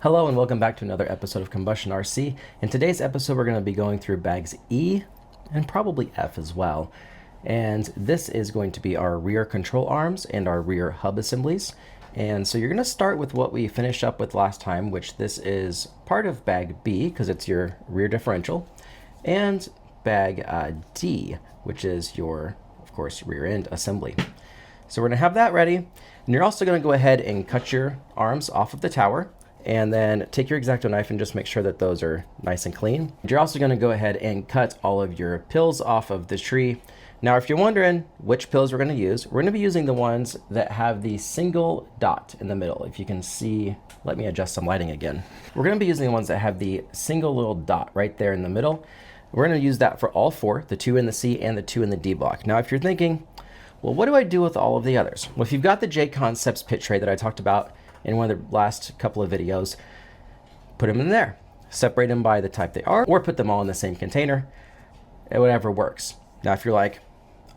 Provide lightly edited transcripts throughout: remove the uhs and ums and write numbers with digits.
Hello and welcome back to another episode of Combustion RC. In today's episode we're going to be going through bags E and probably F as well. And this is going to be our rear control arms and our rear hub assemblies. And so you're going to start with what we finished up with last time, which this is part of bag B because it's your rear differential, and bag D, which is your, of course, rear end assembly. So we're going to have that ready. And you're also going to go ahead and cut your arms off of the tower, and then take your X-Acto knife and just make sure that those are nice and clean. You're also going to go ahead and cut all of your pills off of the tree. Now, if you're wondering which pills we're going to use, we're going to be using the ones that have the single dot in the middle. If you can see, let me adjust some lighting again. We're going to be using the ones that have the single little dot right there in the middle. We're going to use that for all four, the 2 in the C and the 2 in the D block. Now, if you're thinking, well, what do I do with all of the others? Well, if you've got the J Concepts pit tray that I talked about in one of the last couple of videos, put them in there. Separate them by the type they are, or put them all in the same container, and whatever works. Now, if you're like,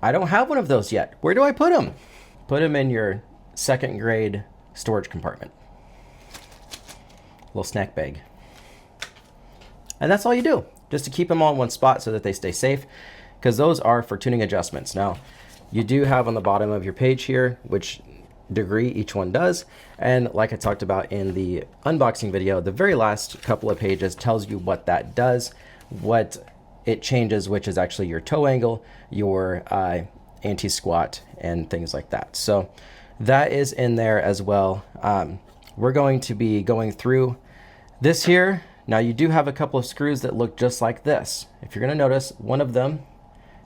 I don't have one of those yet, where do I put them? Put them in your second grade storage compartment. Little snack bag. And that's all you do, just to keep them all in one spot so that they stay safe, because those are for tuning adjustments. Now, you do have on the bottom of your page here, which degree each one does, and like I talked about in the unboxing video, the very last couple of pages tells you what that does, what it changes, which is actually your toe angle, your anti-squat, and things like that. So that is in there as well. We're going to be going through this here. Now, you do have a couple of screws that look just like this. If you're going to notice, one of them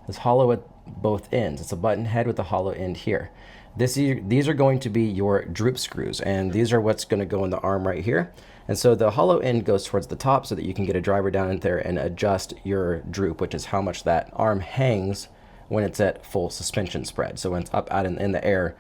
is hollow at both ends. It's a button head with a hollow end here. These are going to be your droop screws, and these are what's going to go in the arm right here. And so the hollow end goes towards the top so that you can get a driver down in there and adjust your droop, which is how much that arm hangs when it's at full suspension spread. So when it's up out in the air,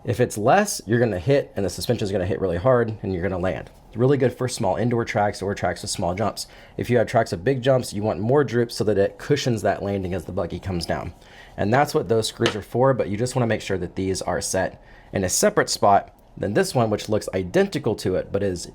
if it's less, you're going to hit, and the suspension is going to hit really hard, and you're going to land. It's really good for small indoor tracks or tracks with small jumps. If you have tracks with big jumps, you want more droop so that it cushions that landing as the buggy comes down. And that's what those screws are for, but you just want to make sure that these are set in a separate spot than this one, which looks identical to it, but is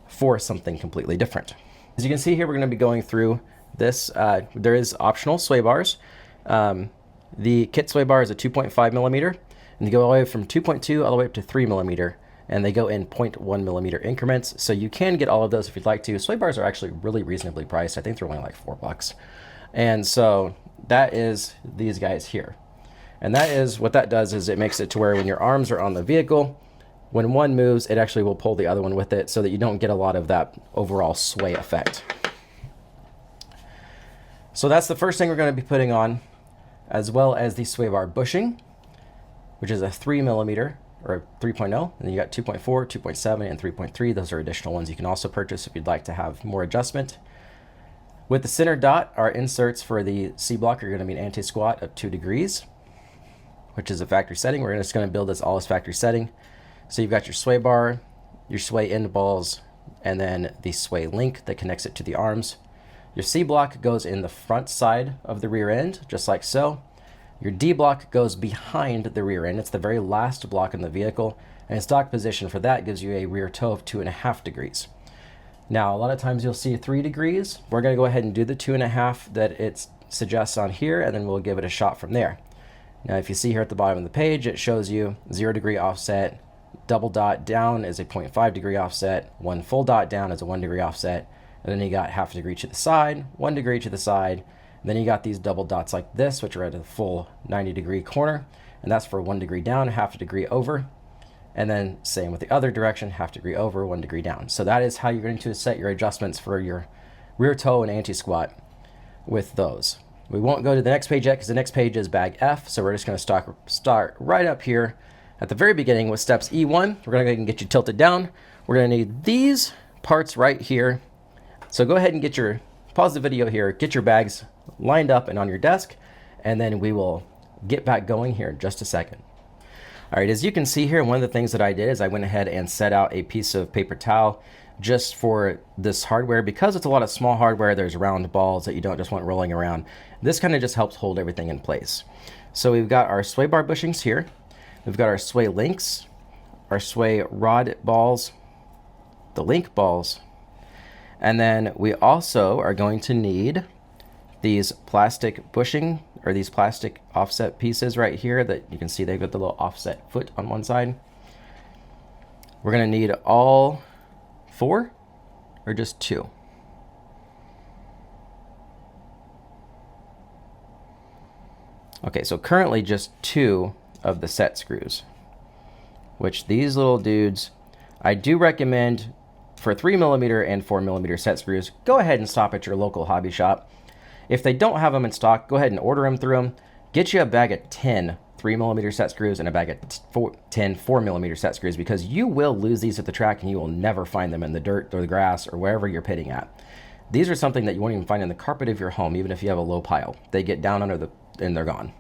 for something completely different. As you can see here, we're going to be going through this. There is optional sway bars. The kit sway bar is a 2.5 millimeter, and they go all the way from 2.2 all the way up to 3 millimeter, and they go in 0.1 millimeter increments. So you can get all of those if you'd like to. Sway bars are actually really reasonably priced. I think they're only like $4. And so that is these guys here. And that is what that does, is it makes it to where when your arms are on the vehicle, when one moves, it actually will pull the other one with it so that you don't get a lot of that overall sway effect. So that's the first thing we're going to be putting on, as well as the sway bar bushing, which is a 3 millimeter or a 3.0. And then you got 2.4, 2.7, and 3.3. Those are additional ones you can also purchase if you'd like to have more adjustment. With the center dot, our inserts for the C block are going to be an anti-squat of 2 degrees, which is a factory setting. We're just going to build this all as factory setting. So you've got your sway bar, your sway end balls, and then the sway link that connects it to the arms. Your C block goes in the front side of the rear end, just like so. Your D block goes behind the rear end. It's the very last block in the vehicle, and stock position for that gives you a rear toe of 2.5 degrees. Now, a lot of times you'll see 3 degrees. We're going to go ahead and do the 2.5 that it suggests on here, and then we'll give it a shot from there. Now, if you see here at the bottom of the page, it shows you 0 degree offset, double dot down is a 0.5 degree offset, one full dot down is a 1 degree offset, and then you got half a degree to the side, 1 degree to the side, and then you got these double dots like this, which are at a full 90 degree corner, and that's for 1 degree down, half a degree over. And then same with the other direction, half degree over, 1 degree down. So that is how you're going to set your adjustments for your rear toe and anti-squat with those. We won't go to the next page yet because the next page is bag F. So we're just going to start right up here at the very beginning with steps E1. We're going to go ahead and get you tilted down. We're going to need these parts right here. So go ahead and pause the video here, get your bags lined up and on your desk, and then we will get back going here in just a second. All right, as you can see here, one of the things that I did is I went ahead and set out a piece of paper towel just for this hardware. Because it's a lot of small hardware, there's round balls that you don't just want rolling around. This kind of just helps hold everything in place. So we've got our sway bar bushings here. We've got our sway links, our sway rod balls, the link balls. And then we also are going to need these plastic bushing, or these plastic offset pieces right here that you can see they've got the little offset foot on one side. We're going to need all 4 or just 2? Okay, so currently just 2 of the set screws, which these little dudes, I do recommend for 3mm and 4mm set screws, go ahead and stop at your local hobby shop. If they don't have them in stock, go ahead and order them through them. Get you a bag of 10 3mm set screws and a bag of 10 4mm set screws, because you will lose these at the track and you will never find them in the dirt or the grass or wherever you're pitting at. These are something that you won't even find in the carpet of your home, even if you have a low pile. They get down under and they're gone.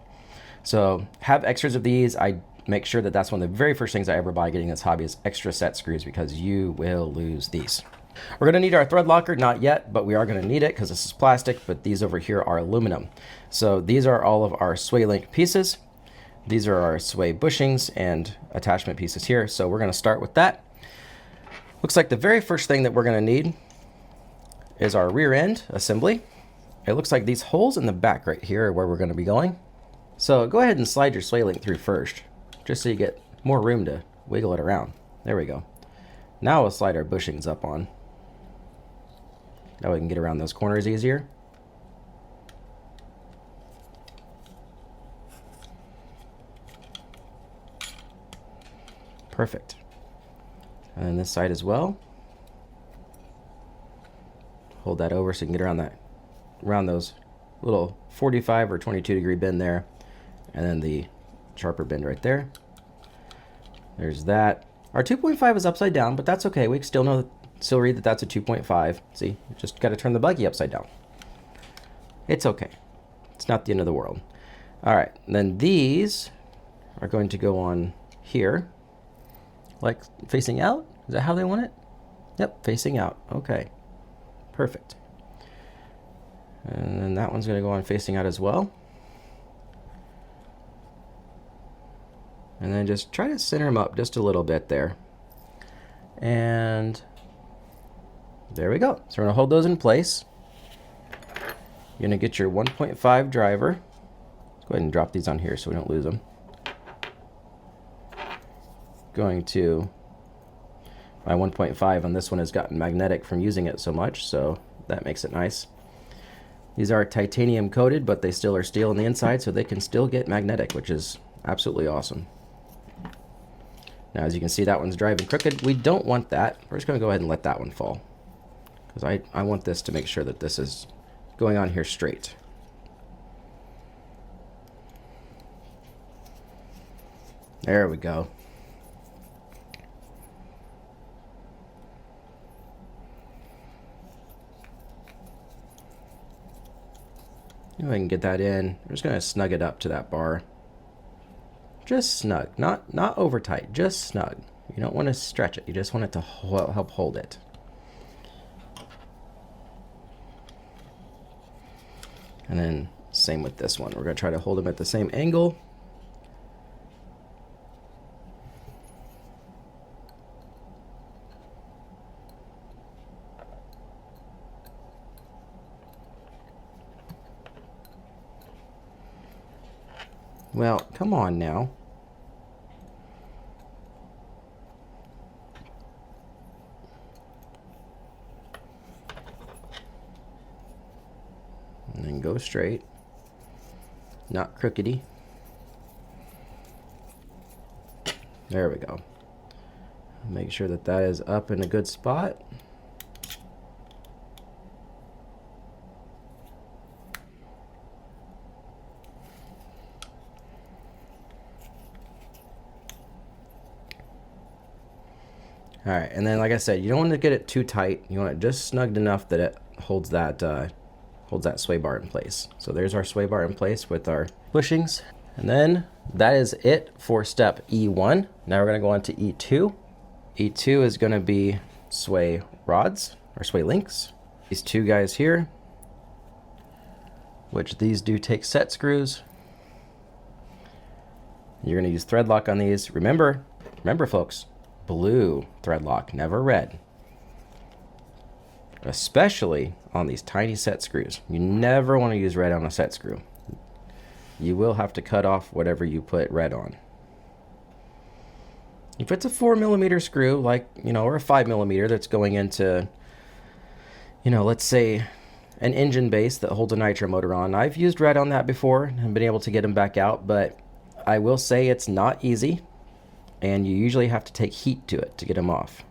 So have extras of these. I make sure that that's one of the very first things I ever buy getting this hobby is extra set screws, because you will lose these. We're going to need our thread locker, not yet, but we are going to need it because this is plastic, but these over here are aluminum. So these are all of our sway link pieces. These are our sway bushings and attachment pieces here. So we're going to start with that. Looks like the very first thing that we're going to need is our rear end assembly. It looks like these holes in the back right here are where we're going to be going. So go ahead and slide your sway link through first, just so you get more room to wiggle it around. There we go. Now we'll slide our bushings up on. That way we can get around those corners easier. Perfect. And then this side as well. Hold that over so you can get around those little 45 or 22 degree bend there. And then the sharper bend right there. There's that. Our 2.5 is upside down, but that's okay. We can still read that that's a 2.5. See, you just got to turn the buggy upside down. It's okay. It's not the end of the world. All right, and then these are going to go on here, like facing out. Is that how they want it? Yep, facing out. Okay, perfect. And then that one's going to go on facing out as well. And then just try to center them up just a little bit there. And there we go. So we're going to hold those in place. You're going to get your 1.5 driver. Let's go ahead and drop these on here so we don't lose them. Going to, my 1.5 on this one has gotten magnetic from using it so much, so that makes it nice. These are titanium coated, but they still are steel on the inside, so they can still get magnetic, which is absolutely awesome. Now, as you can see, that one's driving crooked. We don't want that. We're just going to go ahead and let that one fall, because I want this to make sure that this is going on here straight. There we go. If I can get that in, I'm just going to snug it up to that bar. Just snug, not over tight, just snug. You don't want to stretch it, you just want it to help hold it. And then same with this one. We're going to try to hold them at the same angle. Well, come on now. And then go straight, not crookedy. There we go. Make sure that that is up in a good spot. All right, and then like I said, you don't want to get it too tight. You want it just snugged enough that it holds that sway bar in place. So there's our sway bar in place with our bushings. And then that is it for step E1. Now we're going to go on to E2. E2 is going to be sway rods or sway links. These two guys here, which these do take set screws. You're going to use thread lock on these. Remember folks, blue thread lock, never red. especially on these tiny set screws. You never want to use red on a set screw. You will have to cut off whatever you put red on. If it's a 4mm screw, like, you know, or a 5mm that's going into, you know, let's say an engine base that holds a nitro motor on. I've used red on that before and been able to get them back out, but I will say it's not easy, and you usually have to take heat to it to get them off.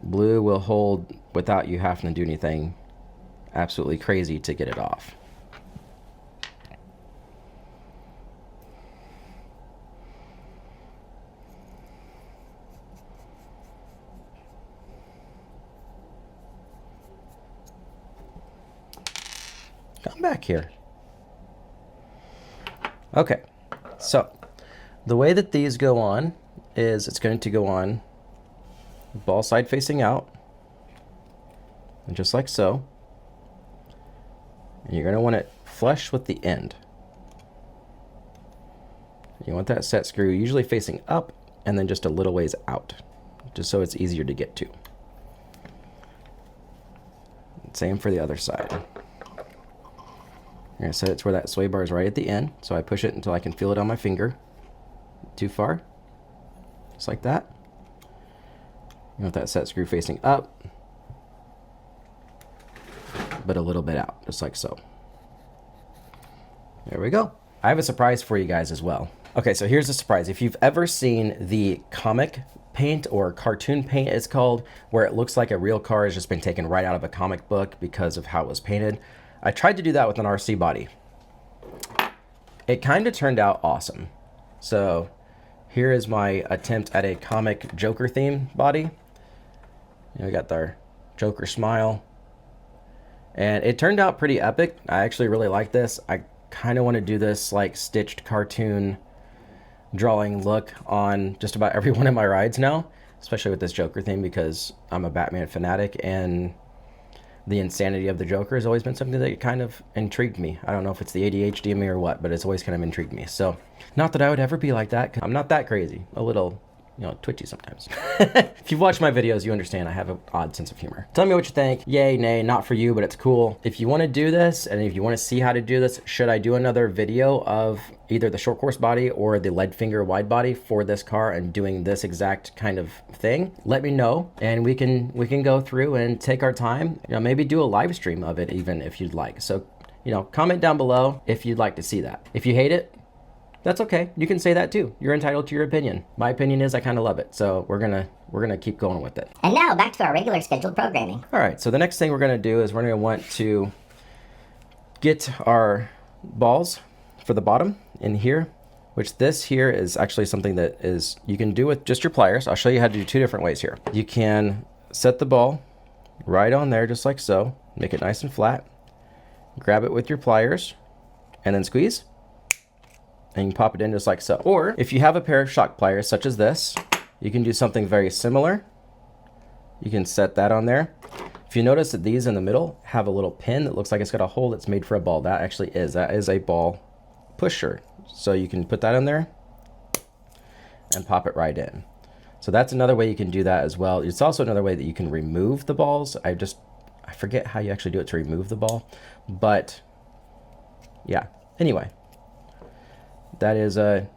Blue will hold without you having to do anything absolutely crazy to get it off. Come back here. Okay, so the way that these go on is it's going to go on ball side facing out, and just like so. And you're going to want it flush with the end. You want that set screw usually facing up and then just a little ways out, just so it's easier to get to. Same for the other side. I'm going to set it to where that sway bar is right at the end, so I push it until I can feel it on my finger. Too far. Just like that. You want that set screw facing up, but a little bit out, just like so. There we go. I have a surprise for you guys as well. Okay, so here's the surprise. If you've ever seen the comic paint, or cartoon paint it's called, where it looks like a real car has just been taken right out of a comic book because of how it was painted, I tried to do that with an RC body. It kind of turned out awesome. So here is my attempt at a comic Joker theme body. You know, we got our Joker smile, and it turned out pretty epic. I actually really like this. I kind of want to do this like stitched cartoon drawing look on just about every one of my rides now, especially with this Joker theme, because I'm a Batman fanatic, and the insanity of the Joker has always been something that kind of intrigued me. I don't know if it's the ADHD in me or what, but it's always kind of intrigued me. So, not that I would ever be like that, 'cause I'm not that crazy. A little, you know, twitchy sometimes. If you've watched my videos, you understand I have an odd sense of humor. Tell me what you think. Yay, nay, not for you, but it's cool. If you want to do this, and if you want to see how to do this, should I do another video of either the short course body or the lead finger wide body for this car and doing this exact kind of thing? Let me know, and we can go through and take our time. You know, maybe do a live stream of it even if you'd like. So, you know, comment down below if you'd like to see that. If you hate it, that's okay. You can say that too. You're entitled to your opinion. My opinion is I kind of love it. So we're gonna keep going with it. And now back to our regular scheduled programming. All right. So the next thing we're gonna do is we're gonna want to get our balls for the bottom in here, which this here is actually something that is you can do with just your pliers. I'll show you how to do two different ways here. You can set the ball right on there, just like so. Make it nice and flat. Grab it with your pliers, and then squeeze. And you can pop it in just like so. Or if you have a pair of shock pliers such as this, you can do something very similar. You can set that on there. If you notice that these in the middle have a little pin that looks like it's got a hole that's made for a ball, that is a ball pusher. So you can put that in there and pop it right in. So that's another way you can do that as well. It's also another way that you can remove the balls. I forget how you actually do it to remove the ball, but yeah, anyway. That is I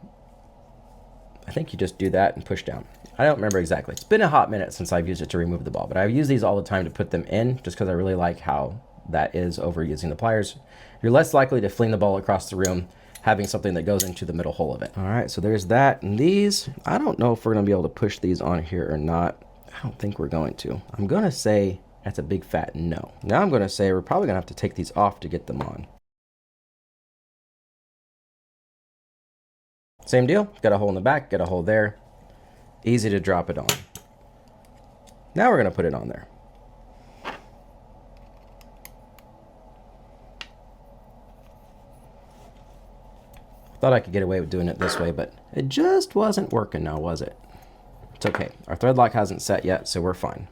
think you just do that and push down. I don't remember exactly. It's been a hot minute since I've used it to remove the ball, but I use these all the time to put them in just because I really like how that is over using the pliers. You're less likely to fling the ball across the room having something that goes into the middle hole of it. All right, so there's that. And these, I don't know if we're gonna be able to push these on here or not. I don't think we're going to. I'm gonna say that's a big fat no. Now I'm gonna say we're probably gonna have to take these off to get them on. Same deal, got a hole in the back, got a hole there. Easy to drop it on. Now we're gonna put it on there. Thought I could get away with doing it this way, but it just wasn't working now, was it? It's okay, our thread lock hasn't set yet, so we're fine.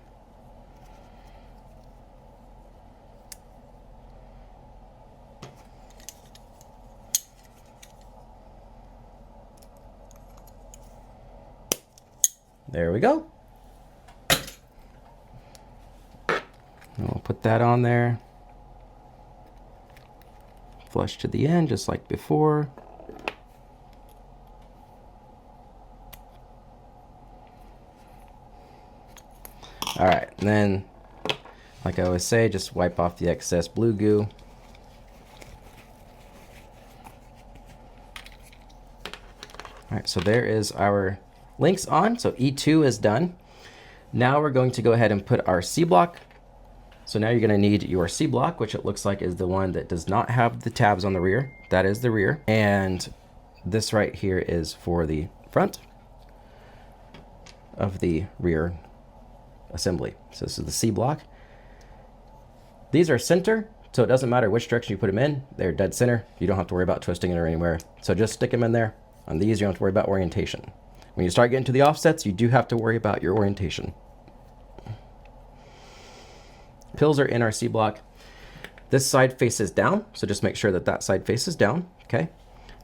There we go. put that on there. Flush to the end, just like before. All right, and then, like I always say, just wipe off the excess blue goo. All right, so there is our links on. So E2 is done. Now we're going to go ahead and put our C block. So now you're going to need your C block, which it looks like is the one that does not have the tabs on the rear. That is the rear. And this right here is for the front of the rear assembly. So this is the C block. These are center, so it doesn't matter which direction you put them in. They're dead center. You don't have to worry about twisting it or anywhere. So just stick them in there. On these, you don't have to worry about orientation. When you start getting to the offsets, you do have to worry about your orientation. Pills are in our C block. This side faces down, so just make sure that that side faces down, okay?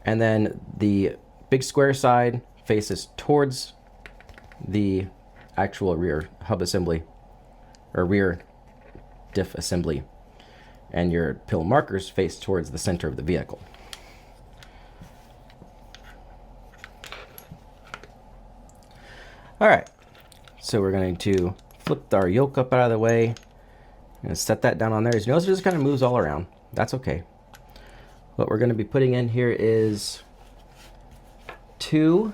And then the big square side faces towards the actual rear hub assembly, or rear diff assembly. And your pill markers face towards the center of the vehicle. All right, so we're going to flip our yoke up out of the way. I'm going to set that down on there. As you notice, it just kind of moves all around. That's okay. What we're going to be putting in here is two.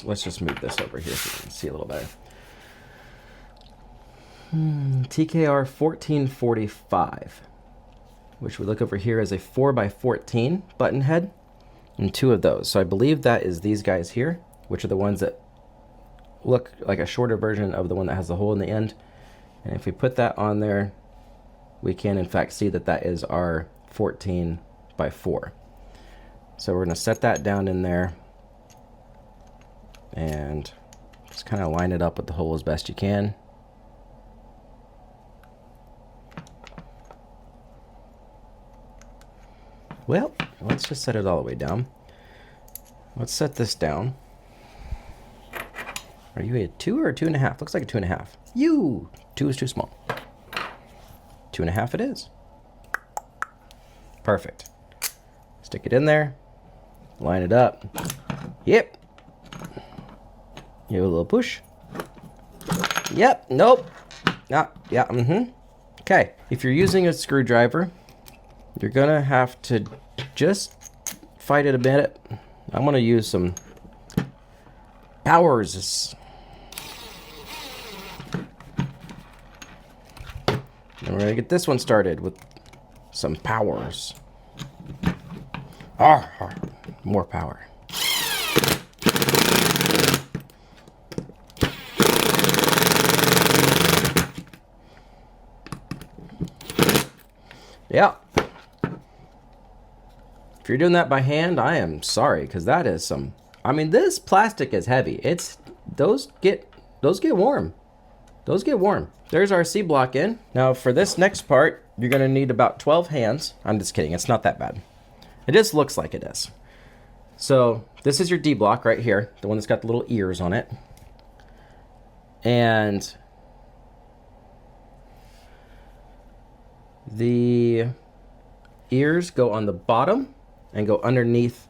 Let's just move this over here so you can see a little better. TKR 1445, which we look over here as a 4x14 button head, and two of those. So I believe that is these guys here, which are the ones that look like a shorter version of the one that has the hole in the end. And if we put that on there, we can in fact see that that is our 14x4. So we're going to set that down in there and just kind of line it up with the hole as best you can. Well, let's just set it all the way down. Let's set this down. Are you a 2 or a 2.5? Looks like a 2.5. You! 2 is too small. 2.5 it is. Perfect. Stick it in there. Line it up. Yep. Give it a little push. Yep. Nope. Yeah. Okay. If you're using a screwdriver, you're gonna have to just fight it a bit. I'm gonna use some powers. And we're gonna get this one started with some powers. More power. Yeah. If you're doing that by hand, I am sorry, because that is some, I mean, this plastic is heavy. Those get warm. Those get warm. There's our C block in. Now for this next part, you're gonna need about 12 hands. I'm just kidding, it's not that bad. It just looks like it is. So this is your D block right here, the one that's got the little ears on it. And the ears go on the bottom and go underneath.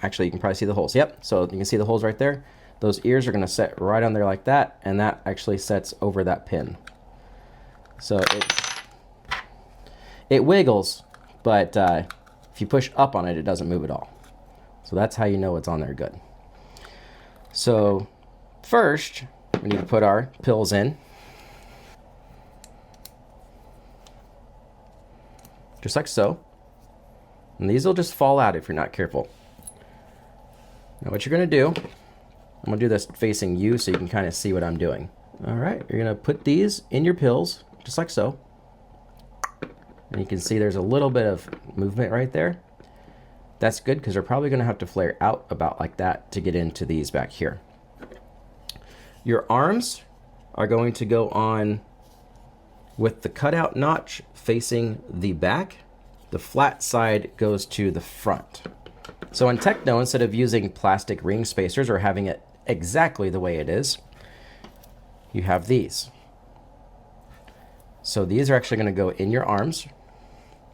Actually, you can probably see the holes. Yep, so you can see the holes right there. Those ears are gonna set right on there like that, and that actually sets over that pin. So it wiggles, but if you push up on it, it doesn't move at all. So that's how you know it's on there good. So first, we need to put our pills in. Just like so. And these will just fall out if you're not careful. Now what you're gonna do, I'm gonna do this facing you so you can kind of see what I'm doing. All right, you're gonna put these in your pills, just like so. And you can see there's a little bit of movement right there. That's good because they're probably gonna have to flare out about like that to get into these back here. Your arms are going to go on with the cutout notch facing the back. The flat side goes to the front. So in Tekno, instead of using plastic ring spacers or having it exactly the way it is, you have these. So these are actually going to go in your arms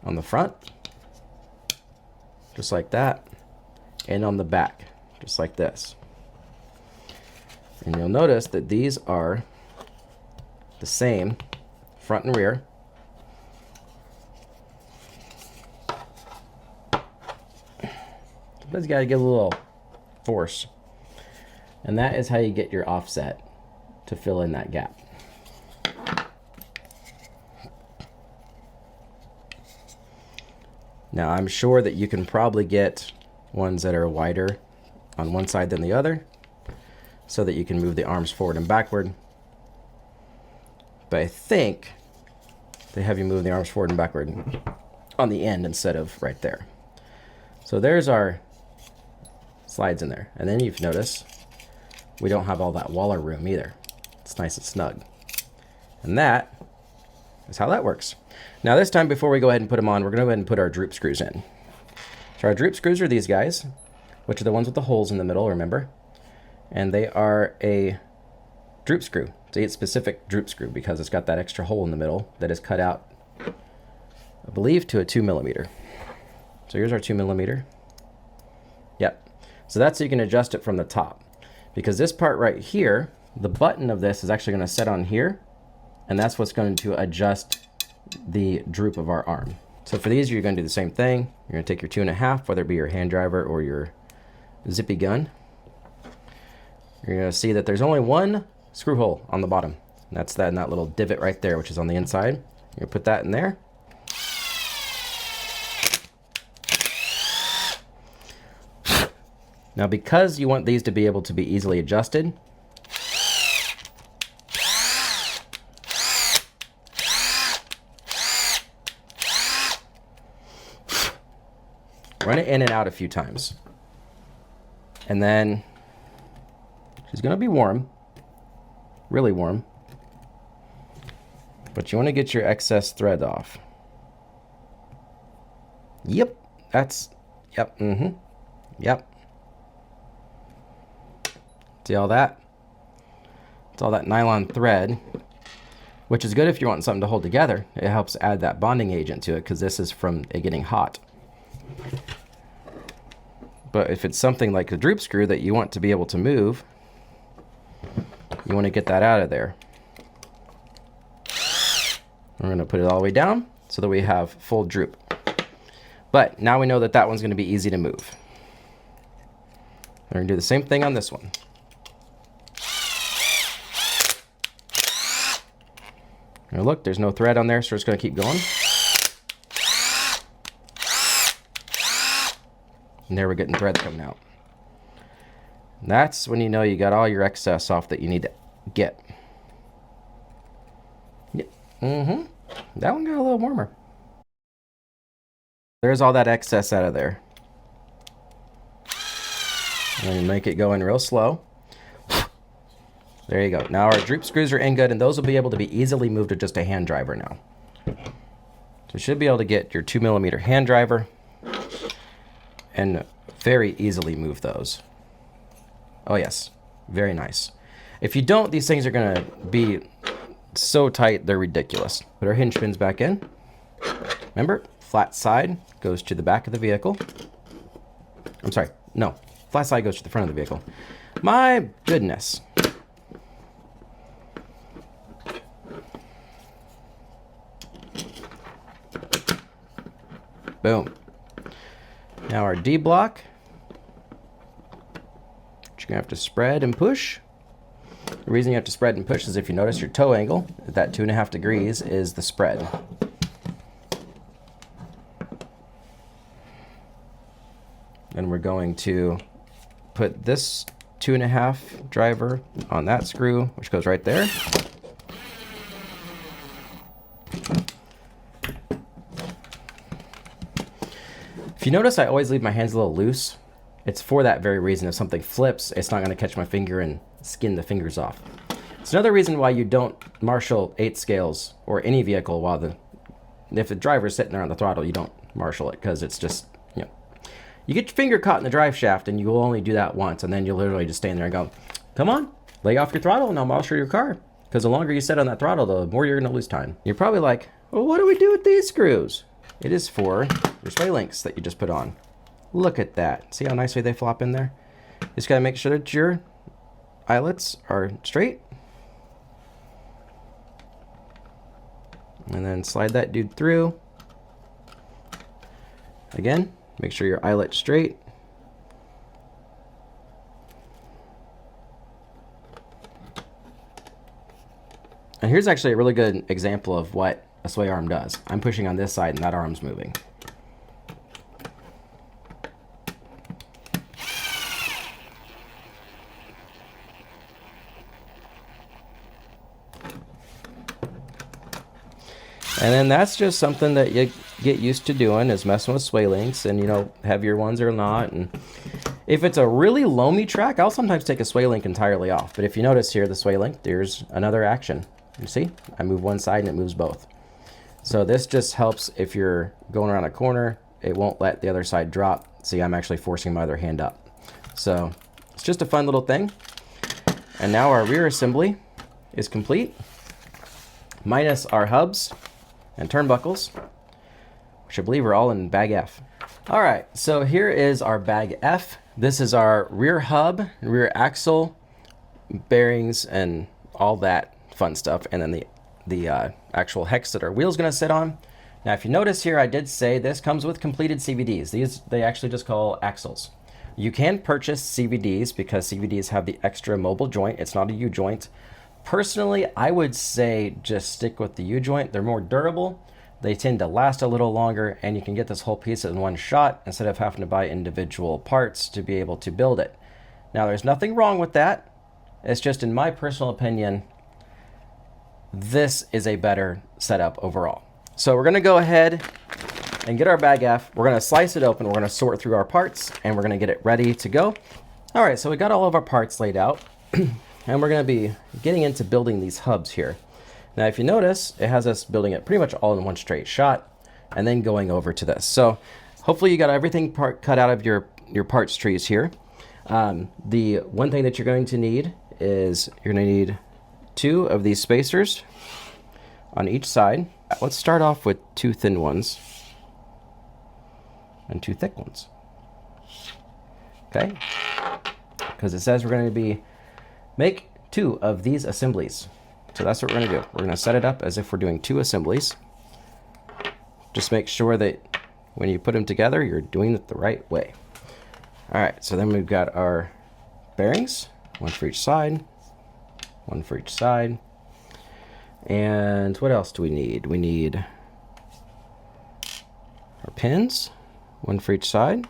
on the front, just like that, and on the back, just like this. And you'll notice that these are the same front and rear. Sometimes you got to give a little force. And that is how you get your offset to fill in that gap. Now I'm sure that you can probably get ones that are wider on one side than the other so that you can move the arms forward and backward. But I think they have you move the arms forward and backward on the end instead of right there. So there's our slides in there. And then you've noticed we don't have all that waller room either. It's nice and snug. And that is how that works. Now this time, before we go ahead and put them on, we're going to go ahead and put our droop screws in. So our droop screws are these guys, which are the ones with the holes in the middle, remember? And they are a droop screw. It's a specific droop screw because it's got that extra hole in the middle that is cut out, I believe, to a 2mm. So here's our 2mm. Yep. So that's so you can adjust it from the top. Because this part right here, the button of this is actually going to set on here, and that's what's going to adjust the droop of our arm. So for these, you're going to do the same thing. You're going to take your 2.5, whether it be your hand driver or your zippy gun. You're going to see that there's only one screw hole on the bottom. And that's that little divot right there, which is on the inside. You're going to put that in there. Now, because you want these to be able to be easily adjusted, run it in and out a few times. And then she's going to be warm, really warm. But you want to get your excess thread off. Yep, yep, yep. See all that? It's all that nylon thread, which is good if you want something to hold together. It helps add that bonding agent to it because this is from it getting hot. But if it's something like a droop screw that you want to be able to move, you want to get that out of there. We're going to put it all the way down so that we have full droop. But now we know that that one's going to be easy to move. We're going to do the same thing on this one. Now look, there's no thread on there, so it's going to keep going. And there we're getting thread coming out. And that's when you know you got all your excess off that you need to get. Yep. That one got a little warmer. There's all that excess out of there. And then you make it go in real slow. There you go. Now our droop screws are in good, and those will be able to be easily moved to just a hand driver now. So you should be able to get your 2mm hand driver and very easily move those. Oh yes, very nice. If you don't, these things are gonna be so tight, they're ridiculous. Put our hinge pins back in. Remember, flat side goes to the back of the vehicle. I'm sorry, no, flat side goes to the front of the vehicle. My goodness. Boom. Now our D block, you're gonna have to spread and push. The reason you have to spread and push is if you notice your toe angle, that 2.5 degrees is the spread. And we're going to put this 2.5 driver on that screw, which goes right there. If you notice, I always leave my hands a little loose. It's for that very reason. If something flips, it's not going to catch my finger and skin the fingers off. It's another reason why you don't marshal 8 scales or any vehicle while if the driver's sitting there on the throttle, you don't marshal it because it's just, you know, you get your finger caught in the drive shaft and you will only do that once, and then you'll literally just stand there and go, come on, lay off your throttle and I'll marshal your car. because the longer you sit on that throttle, the more you're going to lose time. You're probably like, well, what do we do with these screws? It is for your sway links that you just put on. Look at that. See how nicely they flop in there? Just got to make sure that your eyelets are straight. And then slide that dude through. Again, make sure your eyelet's straight. And here's actually a really good example of what a sway arm does. I'm pushing on this side and that arm's moving. And then that's just something that you get used to doing, is messing with sway links, and, you know, heavier ones or not. And if it's a really loamy track, I'll sometimes take a sway link entirely off. But if you notice here, the sway link, there's another action. You see? I move one side and it moves both. So this just helps if you're going around a corner, it won't let the other side drop. See, I'm actually forcing my other hand up. So it's just a fun little thing. And now our rear assembly is complete, minus our hubs and turnbuckles, which I believe are all in bag F. All right, so here is our bag F. This is our rear hub, rear axle, bearings, and all that fun stuff, and then the actual hex that our wheel's gonna sit on. Now, if you notice here, I did say this comes with completed CVDs. These they actually just call axles. You can purchase CVDs because CVDs have the extra mobile joint. It's not a U-joint. Personally, I would say just stick with the U-joint. They're more durable. They tend to last a little longer, and you can get this whole piece in one shot instead of having to buy individual parts to be able to build it. Now, there's nothing wrong with that. It's just, in my personal opinion, this is a better setup overall. So we're gonna go ahead and get our bag F. We're gonna slice it open. We're gonna sort through our parts, and we're gonna get it ready to go. All right, so we got all of our parts laid out. And we're going to be getting into building these hubs here. Now, if you notice, it has us building it pretty much all in one straight shot and then going over to this. So hopefully you got everything cut out of your parts trees here. The one thing that you're going to need is you're going to need 2 of these spacers on each side. Let's start off with 2 thin ones and 2 thick ones. Okay? Because it says we're going to be make 2 of these assemblies. So that's what we're going to do. We're going to set it up as if we're doing 2 assemblies. Just make sure that when you put them together, you're doing it the right way. All right, so then we've got our bearings, 1 for each side, 1 for each side. And what else do we need? We need our pins, 1 for each side.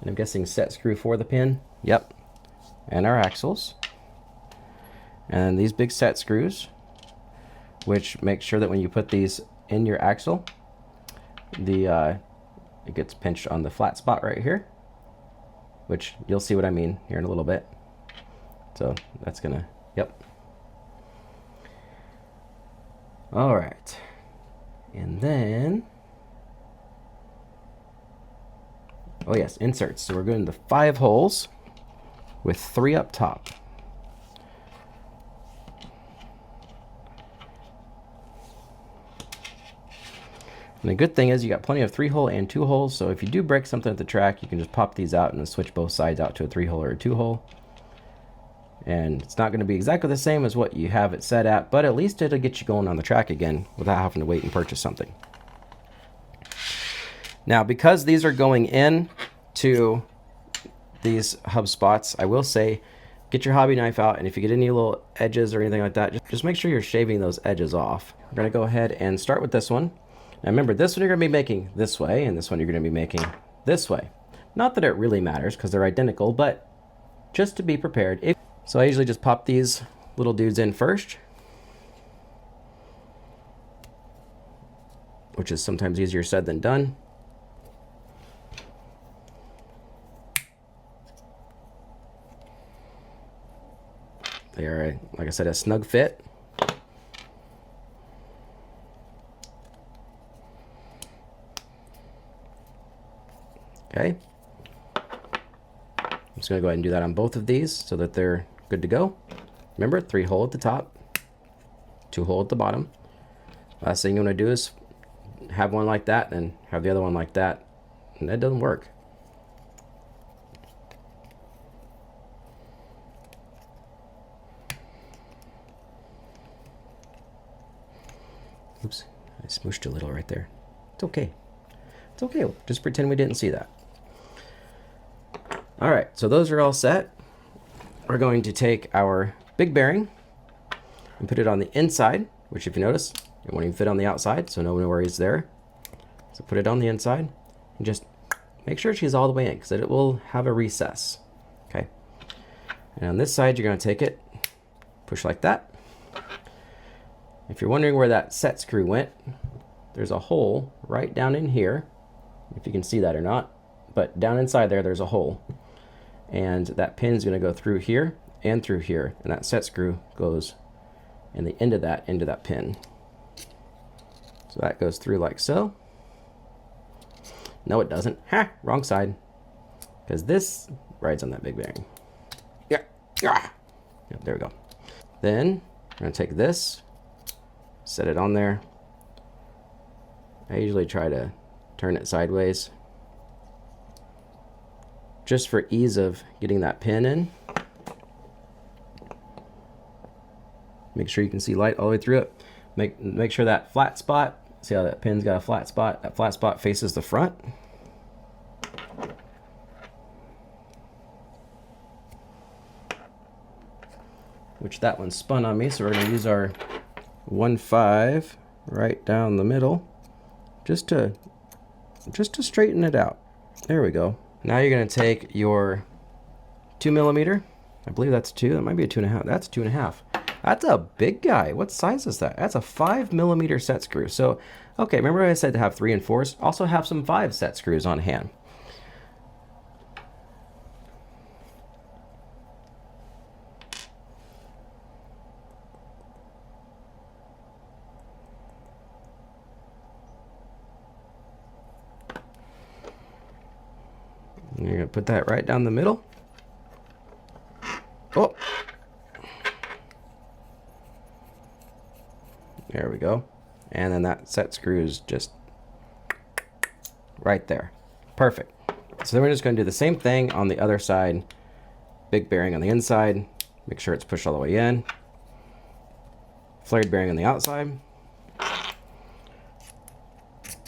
And I'm guessing set screw for the pin. Yep. And our axles. And these big set screws, which make sure that when you put these in your axle, it gets pinched on the flat spot right here, which you'll see what I mean here in a little bit. So that's gonna, yep. All right. And then, oh yes, inserts. So we're going to 5 holes with 3 up top. And the good thing is you got plenty of 3-hole and 2-holes, so if you do break something at the track, you can just pop these out and then switch both sides out to a 3-hole or a 2-hole. And it's not going to be exactly the same as what you have it set at, but at least it'll get you going on the track again without having to wait and purchase something. Now, because these are going in to these hub spots, I will say, get your hobby knife out, and if you get any little edges or anything like that, just make sure you're shaving those edges off. We're going to go ahead and start with this one. Now remember, this one you're going to be making this way, and this one you're going to be making this way. Not that it really matters, because they're identical, but just to be prepared. So I usually just pop these little dudes in first, which is sometimes easier said than done. They are, like I said, a snug fit. Okay. I'm just going to go ahead and do that on both of these so that they're good to go. Remember, 3 hole at the top, 2 hole at the bottom. Last thing you want to do is have one like that and have the other one like that, and that doesn't work. Oops, I smooshed a little right there. It's okay. It's okay. Just pretend we didn't see that. All right, so those are all set. We're going to take our big bearing and put it on the inside, which if you notice, it won't even fit on the outside, so no worries there. So put it on the inside and just make sure she's all the way in because it will have a recess. Okay. And on this side, you're going to take it, push like that. If you're wondering where that set screw went, there's a hole right down in here, if you can see that or not, but down inside there, there's a hole. And that pin is going to go through here and through here, and that set screw goes in the end of that into that pin. So that goes through like so. No, it doesn't. Ha! Wrong side. Because this rides on that big bearing. Yeah. Yeah. There we go. Then I'm going to take this, set it on there. I usually try to turn it sideways just for ease of getting that pin in. Make sure you can see light all the way through it. Make sure that flat spot, see how that pin's got a flat spot? That flat spot faces the front. Which that one spun on me, so we're going to use our 1.5 right down the middle just to straighten it out. There we go. Now you're going to take your 2mm. I believe that's 2. That might be a 2.5. That's 2.5. That's a big guy. What size is that? That's a 5mm set screw. So, okay, remember I said to have 3 and 4s? Also have some 5 set screws on hand. You're going to put that right down the middle. Oh! There we go. And then that set screw is just right there. Perfect. So then we're just going to do the same thing on the other side. Big bearing on the inside. Make sure it's pushed all the way in. Flared bearing on the outside.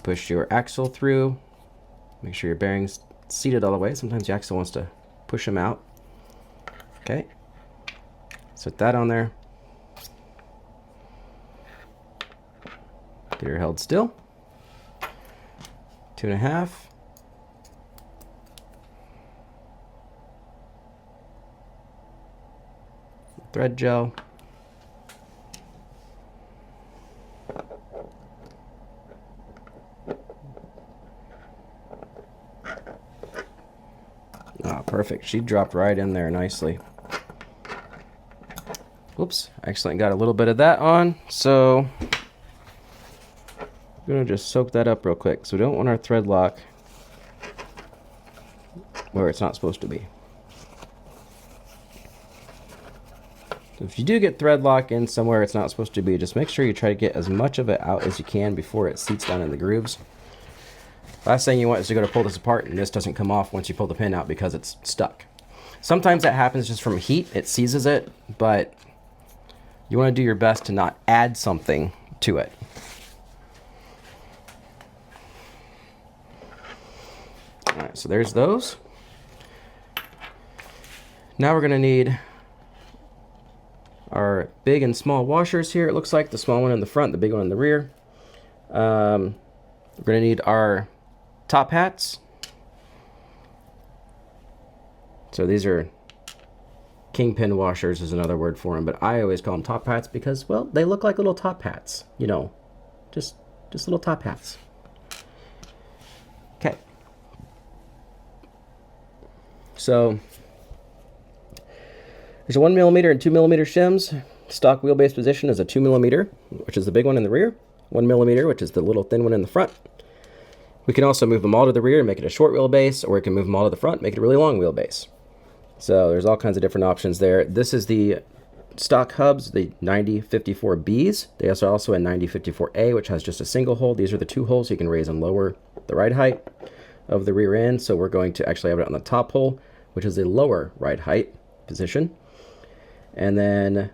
Push your axle through. Make sure your bearing's seated all the way. Sometimes the axle wants to push them out. Okay. Set that on there. Get her held still. 2.5. Thread gel. Ah, perfect. She dropped right in there nicely. Whoops, I accidentally got a little bit of that on, so I'm going to just soak that up real quick. So we don't want our thread lock where it's not supposed to be. So if you do get thread lock in somewhere it's not supposed to be, just make sure you try to get as much of it out as you can before it seats down in the grooves. Last thing you want is to go to pull this apart and this doesn't come off once you pull the pin out because it's stuck. Sometimes that happens just from heat, it seizes it, but you want to do your best to not add something to it. Alright, so there's those. Now we're going to need our big and small washers here. It looks like the small one in the front, the big one in the rear. We're going to need our top hats. So these are kingpin washers is another word for them, but I always call them top hats because, well, they look like little top hats, you know, just little top hats. Okay. So there's a 1mm and 2mm shims. Stock wheelbase position is a 2mm, which is the big one in the rear. 1mm, which is the little thin one in the front. We can also move them all to the rear and make it a short wheelbase, or we can move them all to the front, make it a really long wheelbase. So there's all kinds of different options there. This is the stock hubs, the 9054Bs. They are also a 9054A, which has just a single hole. These are the two holes, so you can raise and lower the ride height of the rear end. So we're going to actually have it on the top hole, which is a lower ride height position. And then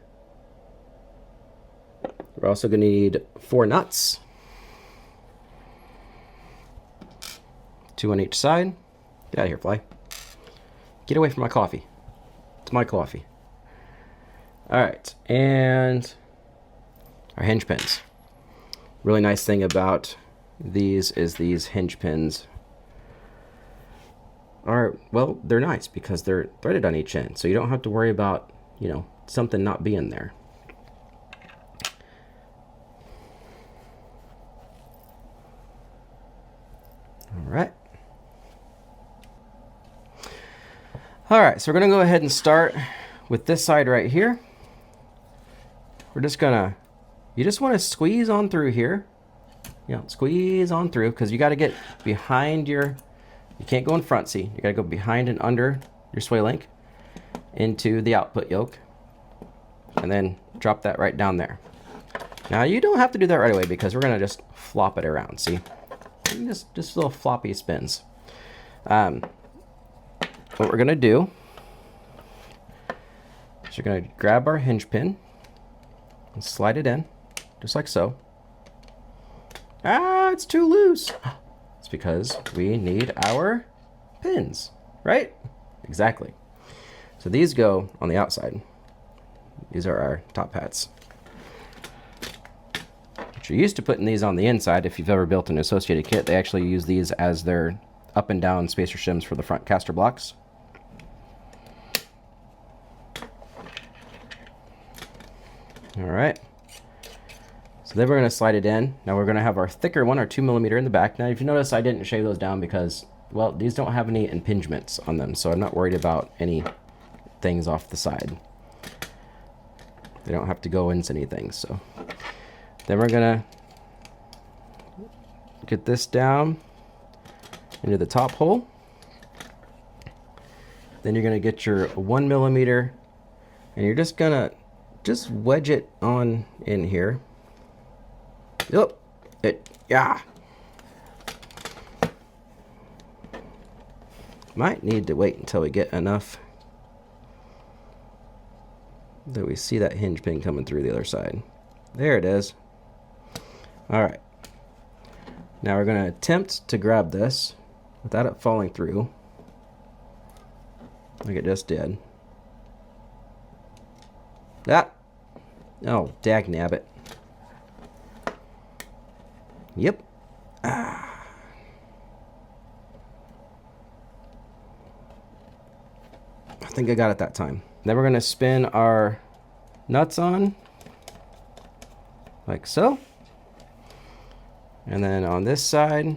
we're also going to need 4 nuts, 2 on each side. Get out of here, fly. Get away from my coffee. It's my coffee. All right, and our hinge pins. Really nice thing about these is these hinge pins are, well, they're nice because they're threaded on each end, so you don't have to worry about, you know, something not being there. All right. All right, so we're gonna go ahead and start with this side right here. We're just gonna, you just wanna squeeze on through here. You know, squeeze on through, because you gotta get behind your, you can't go in front, see? You gotta go behind and under your sway link into the output yoke, and then drop that right down there. Now you don't have to do that right away because we're gonna just flop it around, see? Just little floppy spins. What we're gonna do is we're gonna grab our hinge pin and slide it in, just like so. Ah, it's too loose. It's because we need our pins, right? Exactly. So these go on the outside. These are our top hats. But you're used to putting these on the inside. If you've ever built an associated kit, they actually use these as their up and down spacer shims for the front caster blocks. All right, so then we're going to slide it in. Now we're going to have our thicker one, our 2mm in the back. Now if you notice, I didn't shave those down because, well, these don't have any impingements on them, so I'm not worried about any things off the side. They don't have to go into anything. So then we're going to get this down into the top hole. Then you're going to get your 1mm, and you're just going to just wedge it on in here. Yep. Yeah. Might need to wait until we get enough that we see that hinge pin coming through the other side. There it is. All right. Now we're going to attempt to grab this without it falling through, like it just did. That. Oh, dag nabbit. Yep. Ah. I think I got it that time. Then we're going to spin our nuts on, like so. And then on this side,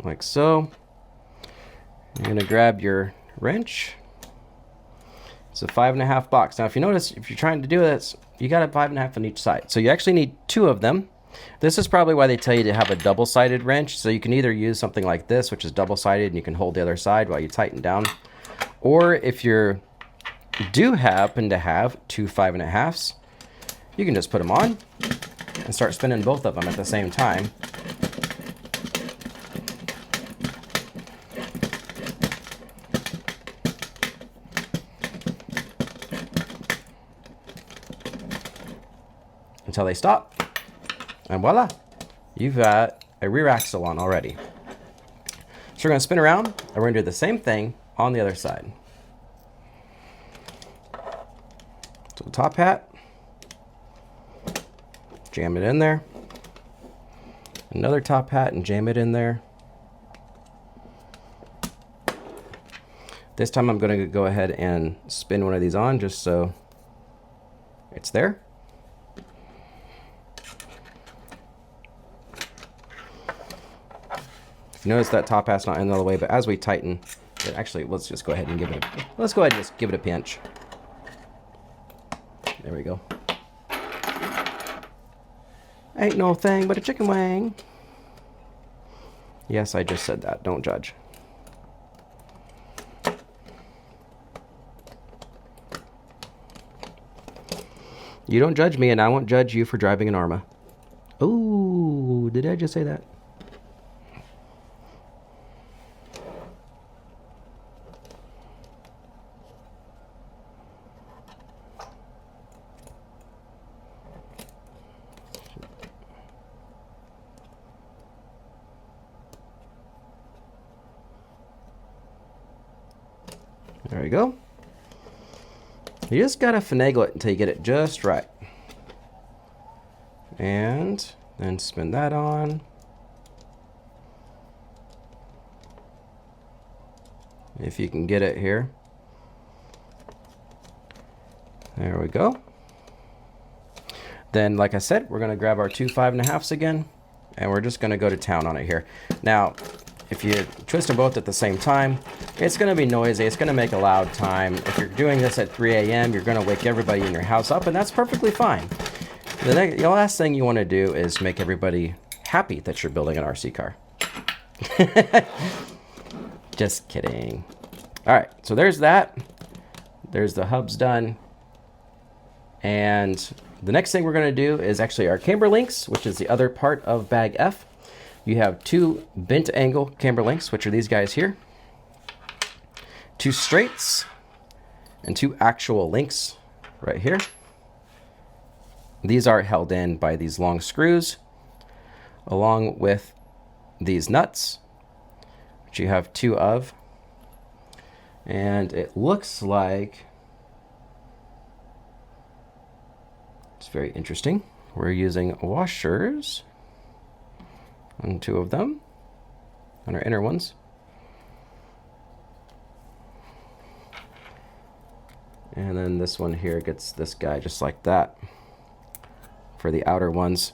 like so. You're going to grab your wrench. It's a 5.5 box. Now, if you notice, if you're trying to do this, you got a 5.5 on each side. So you actually need 2 of them. This is probably why they tell you to have a double-sided wrench. So you can either use something like this, which is double-sided, and you can hold the other side while you tighten down. Or if you do happen to have 2 5.5s, you can just put them on and start spinning both of them at the same time. Until they stop, and voila, you've got a rear axle on already. So we're going to spin around, and we're going to do the same thing on the other side. So the top hat, jam it in there. Another top hat and jam it in there. This time I'm going to go ahead and spin one of these on just so it's there. Notice that top hat's not in all the way, but as we tighten, actually, let's just go ahead and give it a pinch. There we go. Ain't no thing but a chicken wing. Yes, I just said that. Don't judge. You don't judge me, and I won't judge you for driving an Arma. Ooh, did I just say that? There we go. You just gotta finagle it until you get it just right. And then spin that on. If you can get it here. There we go. Then, like I said, we're gonna grab our two 5.5s again, and we're just gonna go to town on it here. Now, if you twist them both at the same time, it's going to be noisy. It's going to make a loud time. If you're doing this at 3 a.m., you're going to wake everybody in your house up, and that's perfectly fine. The last thing you want to do is make everybody happy that you're building an RC car. Just kidding. All right, so there's that. There's the hubs done. And the next thing we're going to do is actually our camber links, which is the other part of bag F. You have two bent angle camber links, which are these guys here. Two straights and two actual links right here. These are held in by these long screws, along with these nuts, which you have two of. And it looks like it's very interesting. We're using washers on two of them, on our inner ones. And then this one here gets this guy just like that for the outer ones.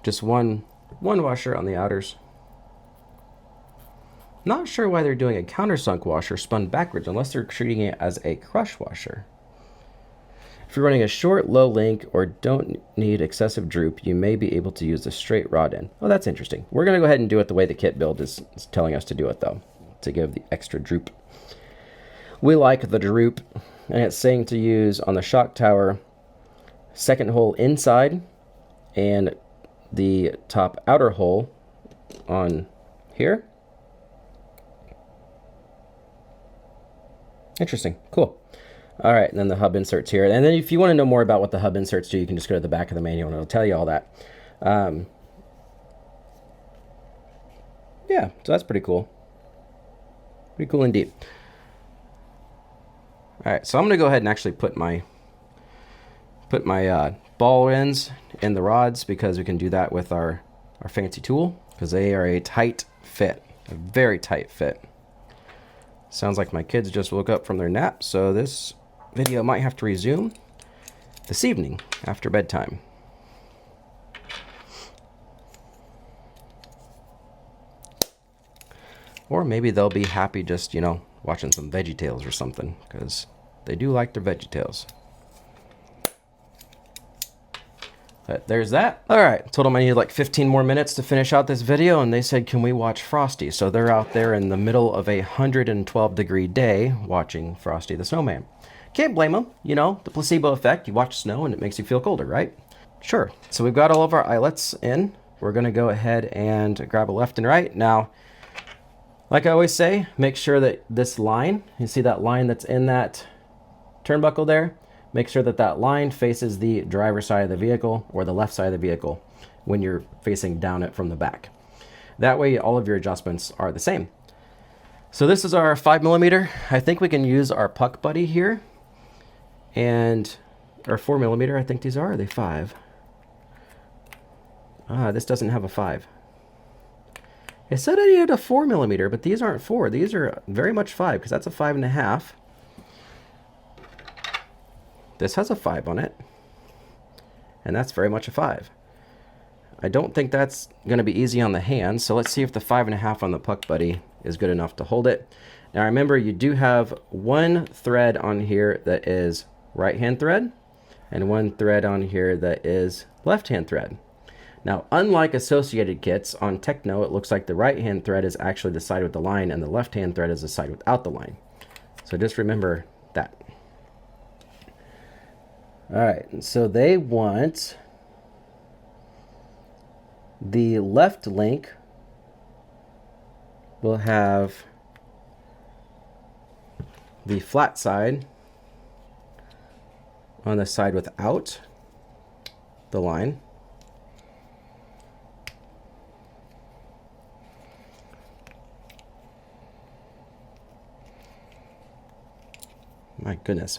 Just one washer on the outers. Not sure why they're doing a countersunk washer spun backwards unless they're treating it as a crush washer. If you're running a short, low link, or don't need excessive droop, you may be able to use the straight rod end. Oh, that's interesting. We're going to go ahead and do it the way the kit build is telling us to do it, though, to give the extra droop. We like the droop, and it's saying to use on the shock tower, second hole inside, and the top outer hole on here. Interesting. Cool. All right, and then the hub inserts here. And then if you want to know more about what the hub inserts do, you can just go to the back of the manual and it'll tell you all that. Yeah, so that's pretty cool. Pretty cool indeed. All right, so I'm going to go ahead and actually put my ball ends in the rods because we can do that with our fancy tool because they are a tight fit, a very tight fit. Sounds like my kids just woke up from their nap, so this video might have to resume this evening after bedtime. Or maybe they'll be happy just, you know, watching some VeggieTales or something, because they do like their VeggieTales. But there's that. All right, told them I needed like 15 more minutes to finish out this video, and they said, can we watch Frosty? So they're out there in the middle of a 112-degree day watching Frosty the Snowman. Can't blame them, you know, the placebo effect. You watch snow and it makes you feel colder, right? Sure. So we've got all of our eyelets in. We're gonna go ahead and grab a left and right. Now, like I always say, make sure that this line, you see that line that's in that turnbuckle there? Make sure that that line faces the driver's side of the vehicle or the left side of the vehicle when you're facing down it from the back. That way all of your adjustments are the same. So this is our 5mm. I think we can use our puck buddy here. And our 4mm, I think these are they 5? This doesn't have a 5. It said I needed a 4mm, but these aren't 4. These are very much 5 because that's a 5.5. This has a 5 on it, and that's very much a 5. I don't think that's going to be easy on the hand, so let's see if the 5.5 on the puck buddy is good enough to hold it. Now remember, you do have one thread on here that is right hand thread, and one thread on here that is left hand thread. Now, unlike associated kits, on Tekno, it looks like the right hand thread is actually the side with the line, and the left hand thread is the side without the line. So just remember that. All right, and so they want the left link will have the flat side on the side without the line. My goodness.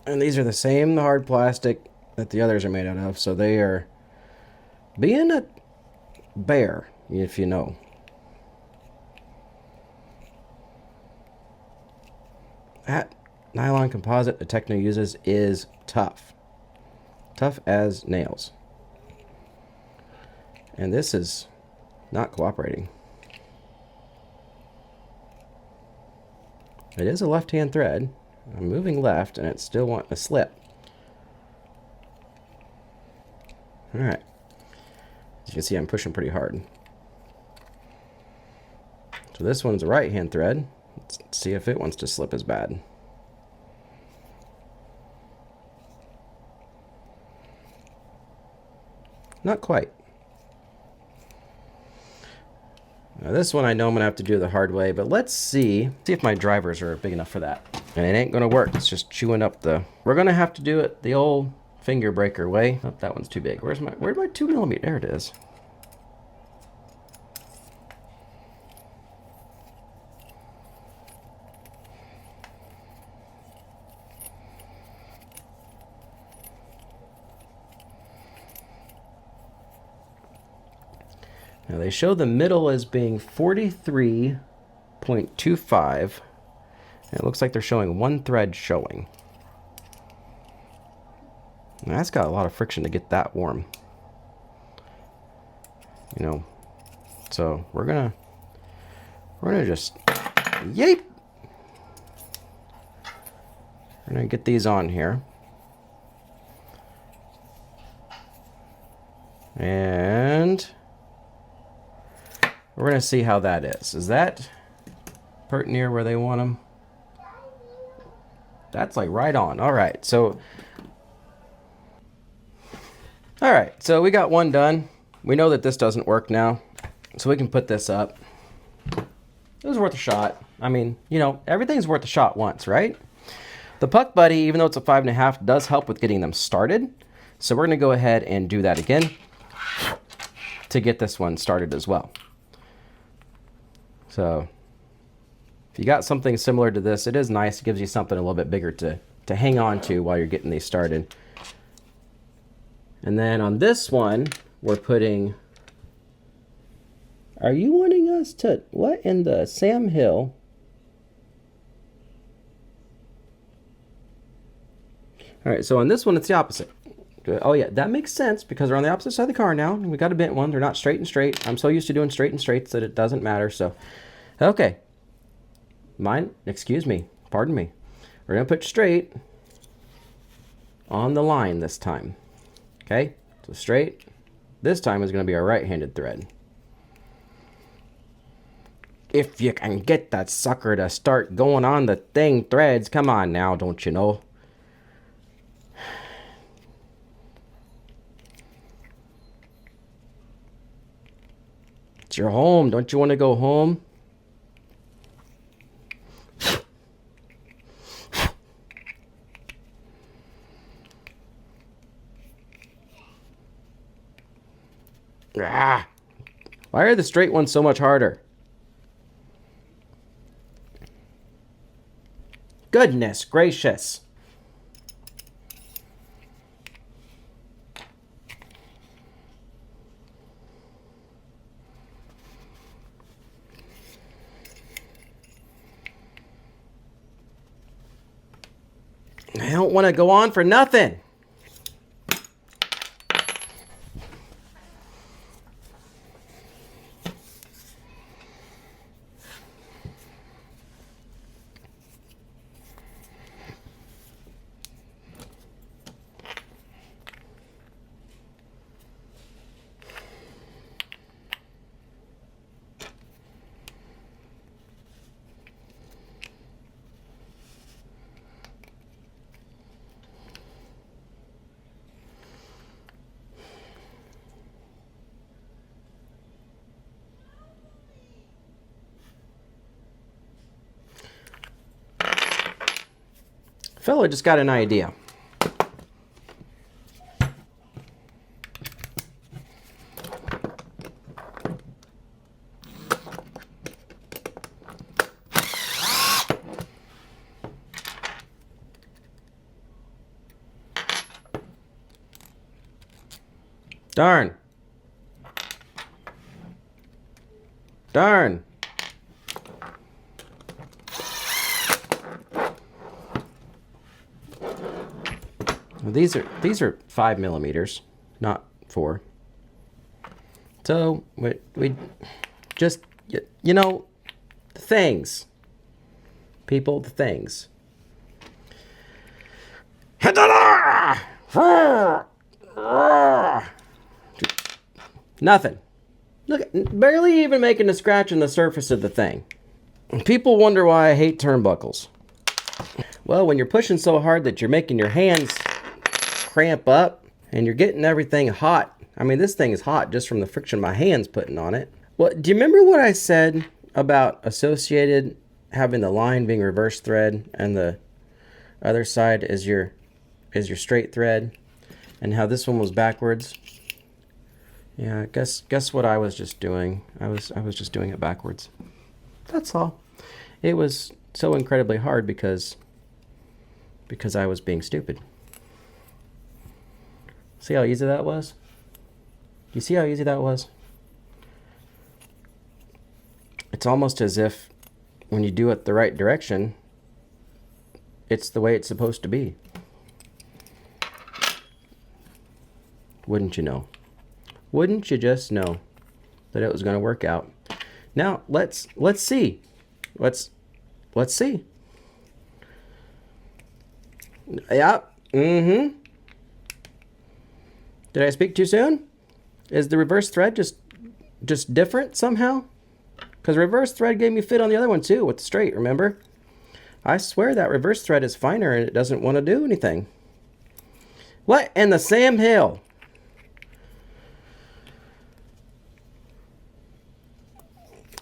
And these are the same hard plastic that the others are made out of, so they are being a bear, if you know. That nylon composite that Tekno uses is tough. Tough as nails. And this is not cooperating. It is a left-hand thread. I'm moving left and it's still wanting to slip. Alright. As you can see, I'm pushing pretty hard. So this one's a right-hand thread. Let's see if it wants to slip as bad. Not quite. Now this one I know I'm going to have to do the hard way, but let's see if my drivers are big enough for that. And it ain't going to work. It's just chewing up the... We're going to have to do it the old finger breaker way. Oh, that one's too big. Where's my 2mm? There it is. Now they show the middle as being 43.25. It looks like they're showing one thread showing. Now that's got a lot of friction to get that warm. You know, so we're gonna just yeep. We're gonna get these on here. And we're going to see how that is. Is that pert near where they want them? That's like right on. All right. So we got one done. We know that this doesn't work now. So we can put this up. It was worth a shot. I mean, you know, everything's worth a shot once, right? The Puck Buddy, even though it's a 5.5, does help with getting them started. So we're going to go ahead and do that again to get this one started as well. So if you got something similar to this, it is nice. It gives you something a little bit bigger to hang on to while you're getting these started. And then on this one, we're putting... Are you wanting us to... What in the Sam Hill? All right, so on this one, it's the opposite. Oh yeah, that makes sense because they're on the opposite side of the car now. We got a bent one. They're not straight and straight. I'm so used to doing straight and straights that it doesn't matter. So, okay. Excuse me. Pardon me. We're going to put straight on the line this time. Okay? So straight. This time is going to be our right-handed thread. If you can get that sucker to start going on the thing threads, come on now, don't you know? It's your home. Don't you want to go home? Ah, why are the straight ones so much harder? Goodness gracious. I don't want to go on for nothing. Fella just got an idea. Darn. Darn. Well, these are 5 millimeters, not 4. So we just, you know, the things. People, the things. Nothing. Look, barely even making a scratch on the surface of the thing. People wonder why I hate turnbuckles. Well, when you're pushing so hard that you're making your hands cramp up and you're getting everything hot. I mean, this thing is hot just from the friction my hand's putting on it. Well, do you remember what I said about associated having the line being reverse thread and the other side is your straight thread, and how this one was backwards? Yeah, guess what I was just doing. I was just doing it backwards. That's all. It was so incredibly hard because I was being stupid. See how easy that was? You see how easy that was? It's almost as if when you do it the right direction, it's the way it's supposed to be. Wouldn't you know? Wouldn't you just know that it was going to work out? Now let's see. Let's see. Yeah. Mm-hmm. Did I speak too soon? Is the reverse thread just different somehow? Because reverse thread gave me fit on the other one too with the straight, remember? I swear that reverse thread is finer and it doesn't want to do anything. What in the Sam Hill?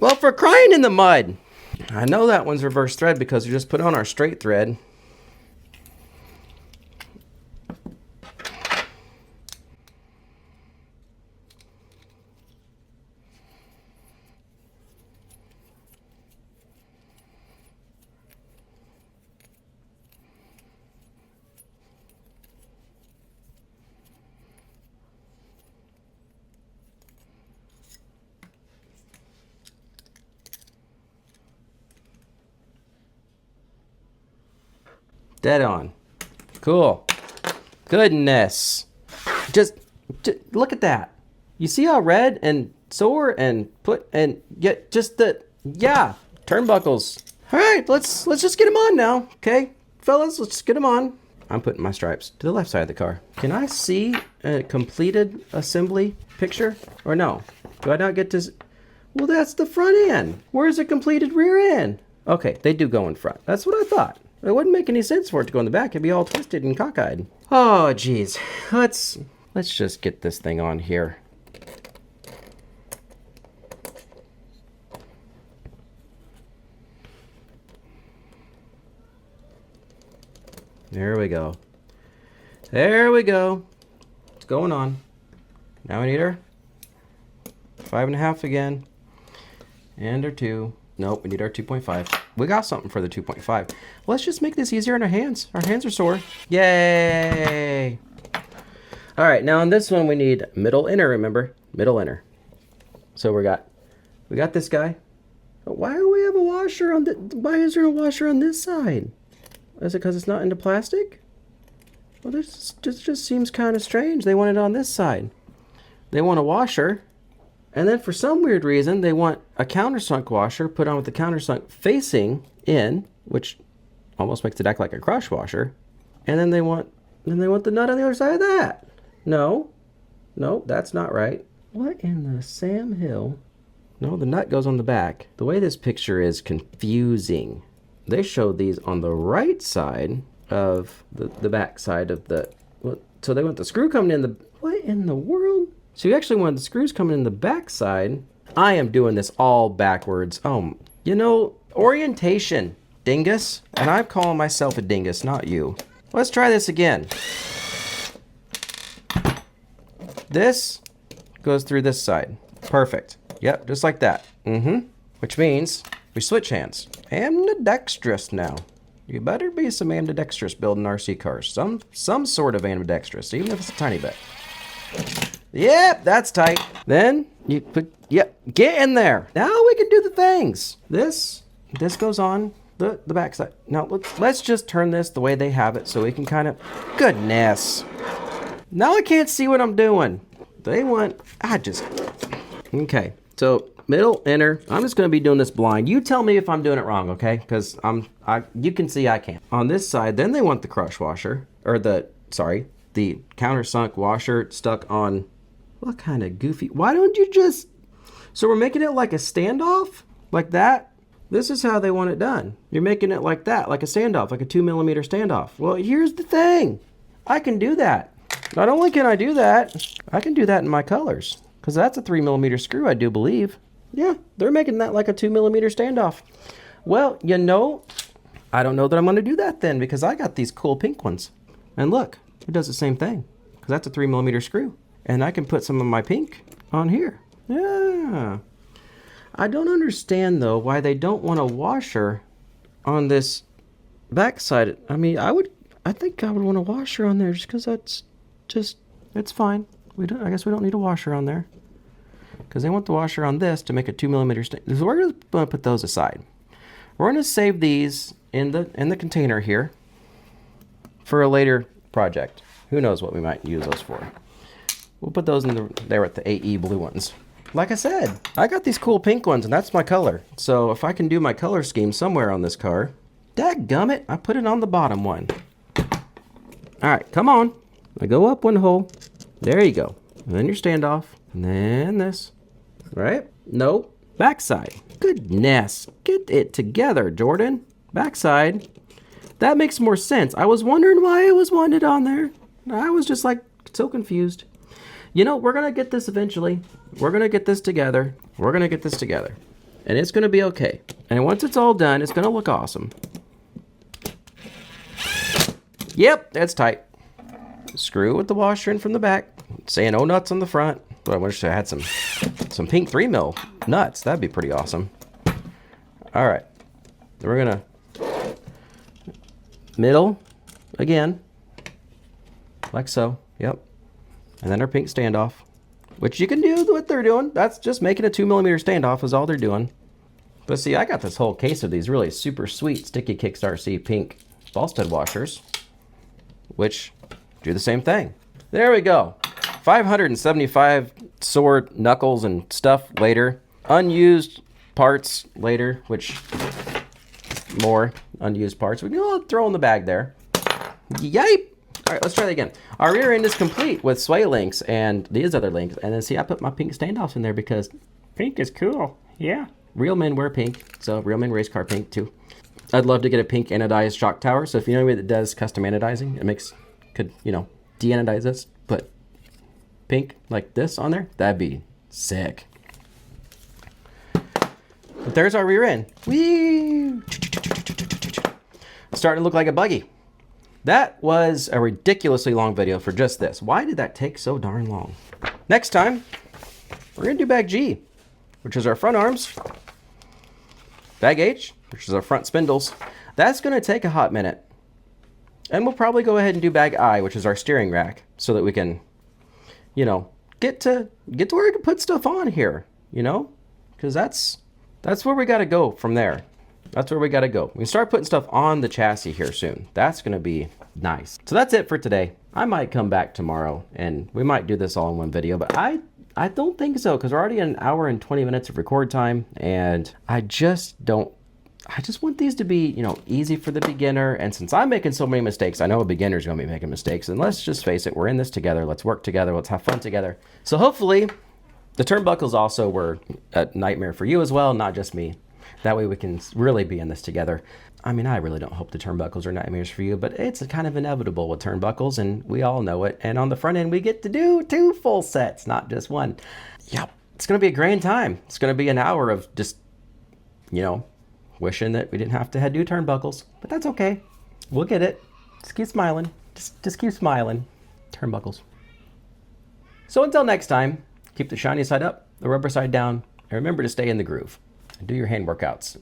Well, for crying in the mud. I know that one's reverse thread because we just put on our straight thread. Dead on. Cool. Goodness. Just look at that. You see how red and sore and get just the, yeah, turnbuckles. All right, let's just get them on now. Okay, fellas, let's just get them on. I'm putting my stripes to the left side of the car. Can I see a completed assembly picture or no? Do I not get to? Well, that's the front end. Where's the completed rear end? Okay, they do go in front. That's what I thought. It wouldn't make any sense for it to go in the back. It'd be all twisted and cockeyed. Oh, geez. Let's just get this thing on here. There we go. There we go. It's going on. Now we need our 5.5 again. And our 2. Nope, we need our 2.5. We got something for the 2.5. Let's just make this easier on our hands. Our hands are sore. Yay! All right, now on this one we need middle inner, remember? Middle inner. So we got this guy. Why do we have a washer on why is there a washer on this side? Is it because it's not into plastic? Well, this just seems kind of strange. They want it on this side. They want a washer. And then for some weird reason, they want a countersunk washer put on with the countersunk facing in, which almost makes it act like a crush washer. And then they want the nut on the other side of that. No, that's not right. What in the Sam Hill? No, the nut goes on the back. The way this picture is confusing. They showed these on the right side of the back side of the, so they want the screw coming in the, what in the world? So you actually want the screws coming in the back side. I am doing this all backwards. You know, orientation. dingus. And I'm calling myself a dingus, not you. Let's try this again. This goes through this side. Perfect. Yep, just like that. Which means we switch hands. Ambidextrous now. You better be some ambidextrous building RC cars. Some sort of ambidextrous, even if it's a tiny bit. Yep, that's tight. Then you put, yep, get in there. Now we can do the things. This goes on the back side. Now let's just turn this the way they have it so we can kind of, goodness. Now I can't see what I'm doing. They want, okay. So middle, inner. I'm just going to be doing this blind. You tell me if I'm doing it wrong, okay? Because you can see I can't. On this side, then they want the crush washer, or the countersunk washer stuck on, what kind of goofy, why don't you just, so we're making it like a standoff, like that. This is how they want it done. You're making it like that, like a standoff, like a 2mm standoff. Well, here's the thing. I can do that. Not only can I do that, I can do that in my colors. Because that's a 3mm screw, I do believe. Yeah, they're making that like a 2mm standoff. Well, you know, I don't know that I'm going to do that then, because I got these cool pink ones. And look, it does the same thing. Because that's a 3mm screw. And I can put some of my pink on here. Yeah. I don't understand, though, why they don't want a washer on this backside. I mean, I think I would want a washer on there just because it's fine. I guess we don't need a washer on there. Because they want the washer on this to make a 2mm stand. So we're going to put those aside. We're going to save these in the container here for a later project. Who knows what we might use those for. We'll put those there with the AE blue ones. Like I said, I got these cool pink ones, and that's my color. So if I can do my color scheme somewhere on this car, dadgummit, I put it on the bottom one. All right, come on. I go up one hole. There you go. And then your standoff. And then this. Right? Nope. Backside. Goodness. Get it together, Jordan. Backside. That makes more sense. I was wondering why it was wanted on there. I was just like so confused. You know, we're going to get this eventually. We're going to get this together. We're going to get this together. And it's going to be okay. And once it's all done, it's going to look awesome. Yep, that's tight. Screw with the washer in from the back. Saying oh nuts on the front. But I wish I had some pink 3mm nuts. That'd be pretty awesome. All right. We're going to middle again. Like so. Yep. And then our pink standoff, which you can do what they're doing. That's just making a 2mm standoff is all they're doing. But see, I got this whole case of these really super sweet Sticky Kicks RC pink ball stud washers, which do the same thing. There we go. 575 sword knuckles and stuff later. Unused parts later, which more unused parts. We can all throw in the bag there. Yipe! All right, let's try that again. Our rear end is complete with sway links and these other links. And then see, I put my pink standoffs in there because pink is cool. Yeah. Real men wear pink, so real men race car pink too. I'd love to get a pink anodized shock tower. So if you know anybody that does custom anodizing, could de-anodize this, put pink like this on there. That'd be sick. But there's our rear end. Whee! It's starting to look like a buggy. That was a ridiculously long video for just this. Why did that take so darn long? Next time, we're going to do bag G, which is our front arms. Bag H, which is our front spindles. That's going to take a hot minute. And we'll probably go ahead and do bag I, which is our steering rack, so that we can, get to where we can put stuff on here, Because that's where we got to go from there. That's where we got to go. We start putting stuff on the chassis here soon. That's going to be nice. So that's it for today. I might come back tomorrow and we might do this all in one video, but I don't think so because we're already at 1 hour and 20 minutes of record time and I just want these to be, easy for the beginner. And since I'm making so many mistakes, I know a beginner's going to be making mistakes. And let's just face it, we're in this together. Let's work together. Let's have fun together. So hopefully the turnbuckles also were a nightmare for you as well, not just me. That way we can really be in this together. I mean, I really don't hope the turnbuckles are nightmares for you, but it's kind of inevitable with turnbuckles, and we all know it. And on the front end, we get to do 2 full sets, not just 1. Yep, it's going to be a grand time. It's going to be an hour of just, Wishing that we didn't have to do turnbuckles, but that's okay. We'll get it. Just keep smiling. Just keep smiling. Turnbuckles. So until next time, keep the shiny side up, the rubber side down, and remember to stay in the groove. And do your hand workouts.